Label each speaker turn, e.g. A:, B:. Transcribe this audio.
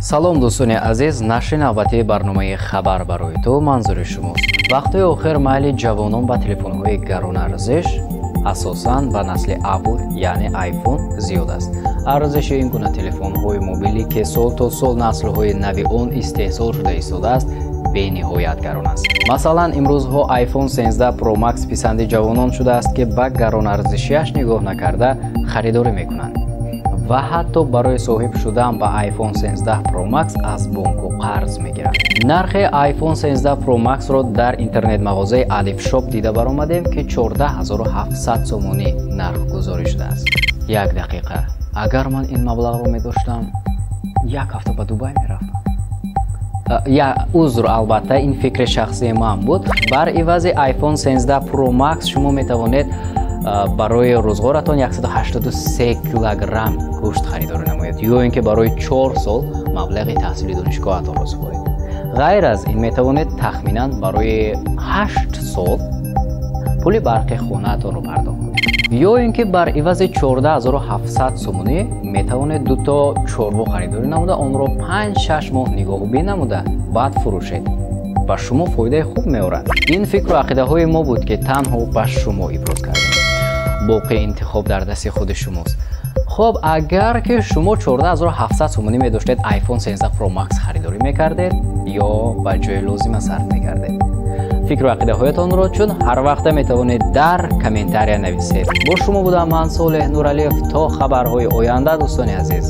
A: салом дӯстони азиз, нашри навбатии барномаи хабар барои ту манзури шумост. Вақтҳои охир майли ҷавонон ба телефонҳои гаронарзиш асосан ба насли Apple яъне iPhone зиёд аст. арзиши ин гуна телефонҳои мобилӣ ки сол то сол наслҳои нави он истеҳсол шуда истодааст бениҳоят гарон аст. Масалан, имрӯзҳо iPhone 13 Pro Max писанди ҷавонон шудааст ки ба гаронарзишиаш нигоҳ накарда харидорӣ мекунанд ва ҳатто барои соҳиб шудан ба iPhone 13 Pro Max аз бонку қарз мегиранд. нархи iPhone 13 Pro Max ро дар интернет-мағозаи Alif Shop дида баромадем ки 14700 сомонӣ нарх гузорӣ шудааст. Як дақиқа, агар ман ин маблағро медоштам, як ҳафта ба Дубай мерафтам. узр, албатта ин фикри шахсии ман буд. Бар ивази iPhone 13 Pro Max шумо метавонед барои рӯзгоратон 183 килограмм гӯшт харидорӣ намоед, ё ин ки барои 4 сол маблағи таҳсили донишгоҳатонро супоред. ғайр аз ин метавонед тахминан барои 8 сол пули барқи хонаатонро пардохт кунед, ё ин ки бар ивази 14700 сомонӣ метавонед дуто чорво харидорӣ намуда онро 5-6 моҳ нигоҳубин намуда баъд фурӯшед. ба шумо фоидаи хуб меорад. ин фикру ақидаҳои мо буд ки танҳо ба шумо иброз кардем. боқи интихоб дар дасти худи шумост. хоб, агар ки шумо 14700 сомонӣ медоштед iPhone 13 Pro Max харидорӣ мекардед ё ба ҷои лозима сарф мекардед? фикру ақидаҳоятонро чун ҳар вақта метавонед дар комментария нависед. бо шумо будам ман Солеҳ Нуралиев. то хабарҳои оянда, дӯстони азиз.